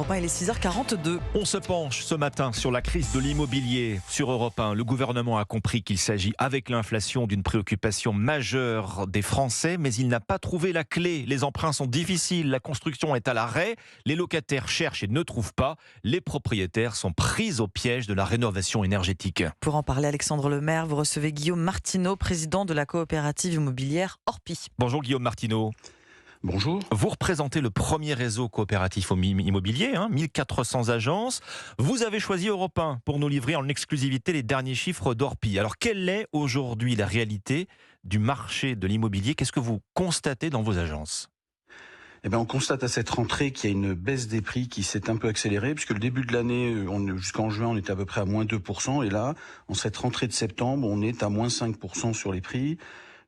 Europe 1, il est 6h42. On se penche ce matin sur la crise de l'immobilier. Sur Europe 1, le gouvernement a compris qu'il s'agit, avec l'inflation, d'une préoccupation majeure des Français, mais il n'a pas trouvé la clé. Les emprunts sont difficiles, la construction est à l'arrêt, les locataires cherchent et ne trouvent pas, les propriétaires sont pris au piège de la rénovation énergétique. Pour en parler, Alexandre Lemaire, vous recevez Guillaume Martineau, président de la coopérative immobilière Orpi. Bonjour Guillaume Martineau. Bonjour. Vous représentez le premier réseau coopératif immobilier, 1400 agences. Vous avez choisi Europe 1 pour nous livrer en exclusivité les derniers chiffres d'Orpi. Alors, quelle est aujourd'hui la réalité du marché de l'immobilier? Qu'est-ce que vous constatez dans vos agences? On constate à cette rentrée qu'il y a une baisse des prix qui s'est un peu accélérée, puisque le début de l'année, jusqu'en juin, on était à peu près à moins 2%, et là, en cette rentrée de septembre, on est à moins 5% sur les prix.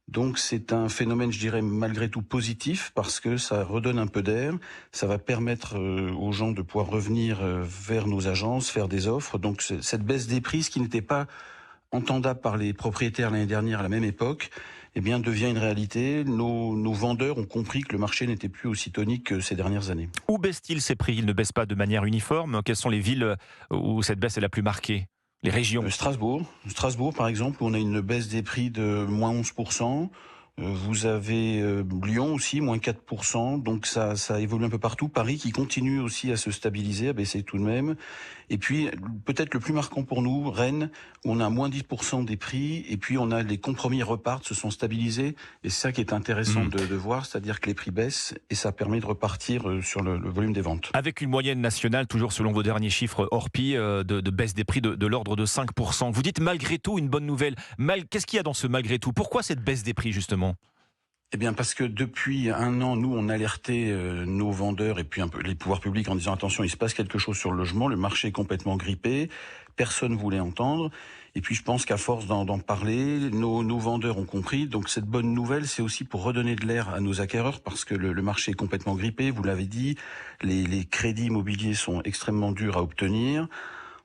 Donc c'est un phénomène, je dirais, malgré tout positif, parce que ça redonne un peu d'air, ça va permettre aux gens de pouvoir revenir vers nos agences, faire des offres. Donc cette baisse des prix, ce qui n'était pas entendable par les propriétaires l'année dernière à la même époque, devient une réalité. Nos vendeurs ont compris que le marché n'était plus aussi tonique que ces dernières années. Où baissent-ils ces prix? Ils ne baissent pas de manière uniforme. Quelles sont les villes où cette baisse est la plus marquée? Les régions? Strasbourg, par exemple, où on a une baisse des prix de moins 11%. Vous avez Lyon aussi, moins 4%. Donc ça évolue un peu partout. Paris qui continue aussi à se stabiliser, à baisser tout de même. Et puis, peut-être le plus marquant pour nous, Rennes, où on a moins 10% des prix. Et puis, on a les compromis repartent, se sont stabilisés. Et c'est ça qui est intéressant de voir, c'est-à-dire que les prix baissent et ça permet de repartir sur le volume des ventes. Avec une moyenne nationale, toujours selon vos derniers chiffres Orpi, de baisse des prix de l'ordre de 5%. Vous dites malgré tout une bonne nouvelle. Qu'est-ce qu'il y a dans ce malgré tout? Pourquoi cette baisse des prix justement? Parce que depuis un an, nous, on alertait nos vendeurs et puis un peu les pouvoirs publics en disant attention, il se passe quelque chose sur le logement, le marché est complètement grippé, personne voulait entendre. Et puis je pense qu'à force d'en parler, nos vendeurs ont compris. Donc cette bonne nouvelle, c'est aussi pour redonner de l'air à nos acquéreurs parce que le marché est complètement grippé, vous l'avez dit, les crédits immobiliers sont extrêmement durs à obtenir.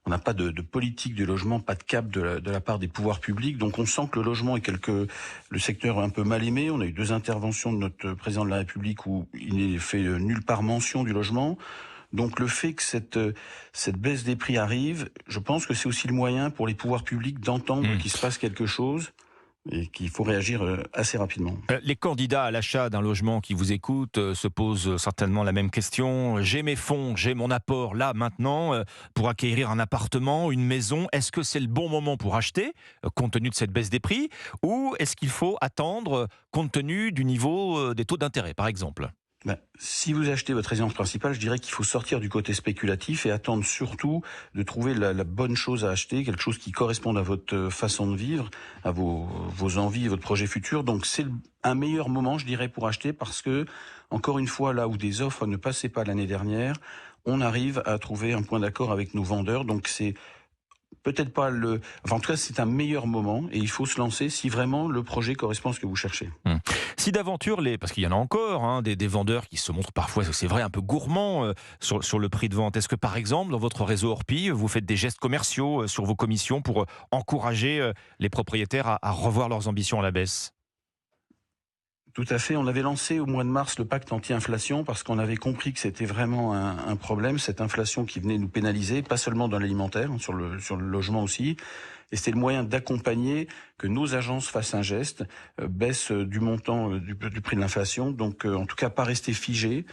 On n'a pas de politique du logement, pas de cap de la part des pouvoirs publics. Donc on sent que le logement est le secteur un peu mal aimé. On a eu 2 interventions de notre président de la République où il n'est fait nulle part mention du logement. Donc le fait que cette baisse des prix arrive, je pense que c'est aussi le moyen pour les pouvoirs publics d'entendre qu'il se passe quelque chose et qu'il faut réagir assez rapidement. Les candidats à l'achat d'un logement qui vous écoutent se posent certainement la même question. J'ai mes fonds, j'ai mon apport là maintenant pour acquérir un appartement, une maison. Est-ce que c'est le bon moment pour acheter compte tenu de cette baisse des prix ou est-ce qu'il faut attendre compte tenu du niveau des taux d'intérêt par exemple? Si vous achetez votre résidence principale, je dirais qu'il faut sortir du côté spéculatif et attendre surtout de trouver la bonne chose à acheter, quelque chose qui corresponde à votre façon de vivre, à vos envies et votre projet futur. Donc c'est un meilleur moment, je dirais, pour acheter parce que, encore une fois, là où des offres ne passaient pas l'année dernière, on arrive à trouver un point d'accord avec nos vendeurs. Donc c'est peut-être pas en tout cas, c'est un meilleur moment et il faut se lancer si vraiment le projet correspond à ce que vous cherchez. Si d'aventure, parce qu'il y en a encore, des vendeurs qui se montrent parfois, c'est vrai, un peu gourmands sur le prix de vente. Est-ce que par exemple, dans votre réseau Orpi, vous faites des gestes commerciaux sur vos commissions pour encourager les propriétaires à revoir leurs ambitions à la baisse? Tout à fait. On avait lancé au mois de mars le pacte anti-inflation parce qu'on avait compris que c'était vraiment un problème, cette inflation qui venait nous pénaliser, pas seulement dans l'alimentaire, sur le logement aussi. Et c'était le moyen d'accompagner que nos agences fassent un geste, baissent du montant du prix de l'inflation. Donc, en tout cas, pas rester figé.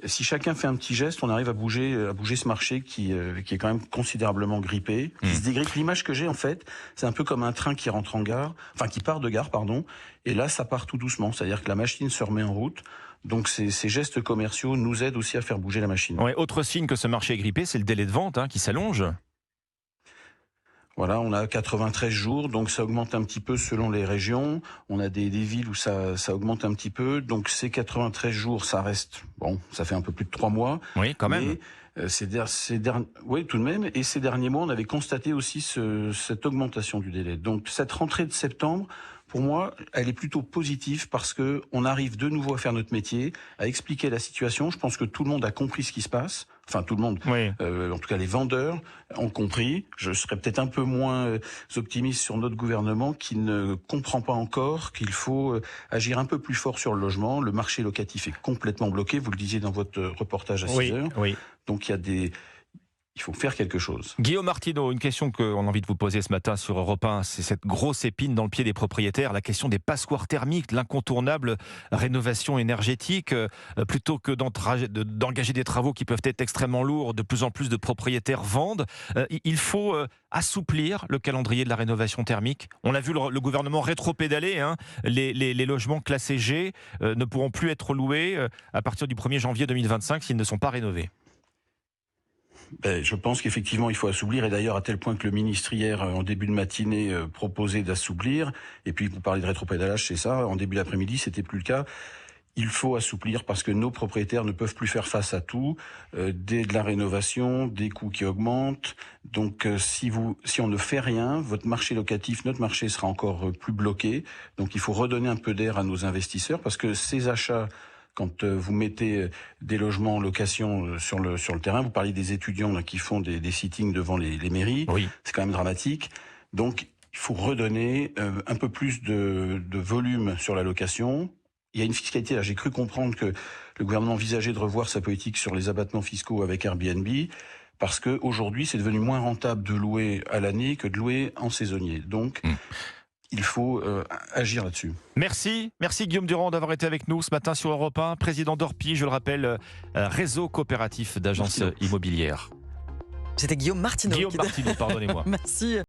Si chacun fait un petit geste, on arrive à bouger ce marché qui est quand même considérablement grippé, qui se dégrippe. L'image que j'ai en fait, c'est un peu comme un train qui rentre en gare, qui part de gare, pardon. Et là, ça part tout doucement, c'est-à-dire que la machine se remet en route. Donc ces gestes commerciaux nous aident aussi à faire bouger la machine. Ouais, autre signe que ce marché est grippé, c'est le délai de vente qui s'allonge. Voilà, on a 93 jours, donc ça augmente un petit peu selon les régions. On a des villes où ça augmente un petit peu. Donc ces 93 jours, ça reste, ça fait un peu plus de 3 mois. Oui, quand même. Mais oui, tout de même. Et ces derniers mois, on avait constaté aussi cette augmentation du délai. Donc cette rentrée de septembre, pour moi, elle est plutôt positive parce que on arrive de nouveau à faire notre métier, à expliquer la situation. Je pense que tout le monde a compris ce qui se passe. enfin tout le monde, Oui. en tout cas les vendeurs, ont compris. Je serais peut-être un peu moins optimiste sur notre gouvernement qui ne comprend pas encore qu'il faut agir un peu plus fort sur le logement. Le marché locatif est complètement bloqué, vous le disiez dans votre reportage à 6 heures. Oui. Donc il faut faire quelque chose. Guillaume Martineau, une question qu'on a envie de vous poser ce matin sur Europe 1, c'est cette grosse épine dans le pied des propriétaires, la question des passoires thermiques, l'incontournable rénovation énergétique. Plutôt que d'engager des travaux qui peuvent être extrêmement lourds, de plus en plus de propriétaires vendent. Il faut assouplir le calendrier de la rénovation thermique. On a vu le gouvernement rétro-pédaler. Les logements classés G ne pourront plus être loués à partir du 1er janvier 2025 s'ils ne sont pas rénovés. Je pense qu'effectivement, il faut assouplir, et d'ailleurs à tel point que le ministre hier, en début de matinée, proposait d'assouplir, et puis vous parlez de rétropédalage, c'est ça, en début d'après-midi, c'était plus le cas. Il faut assouplir parce que nos propriétaires ne peuvent plus faire face à tout, de la rénovation, des coûts qui augmentent. Donc si on ne fait rien, votre marché locatif, notre marché sera encore plus bloqué. Donc il faut redonner un peu d'air à nos investisseurs parce que ces achats, quand vous mettez des logements en location sur le terrain, vous parliez des étudiants là, qui font des sittings devant les mairies, Oui. c'est quand même dramatique. Donc il faut redonner un peu plus de volume sur la location. Il y a une fiscalité, là j'ai cru comprendre que le gouvernement envisageait de revoir sa politique sur les abattements fiscaux avec Airbnb, parce qu'aujourd'hui c'est devenu moins rentable de louer à l'année que de louer en saisonnier. Donc il faut agir là-dessus. Merci Guillaume Durand d'avoir été avec nous ce matin sur Europe 1, président d'Orpi, je le rappelle, réseau coopératif d'agences immobilières. C'était Guillaume Martineau. Guillaume Martineau, pardonnez-moi. Merci.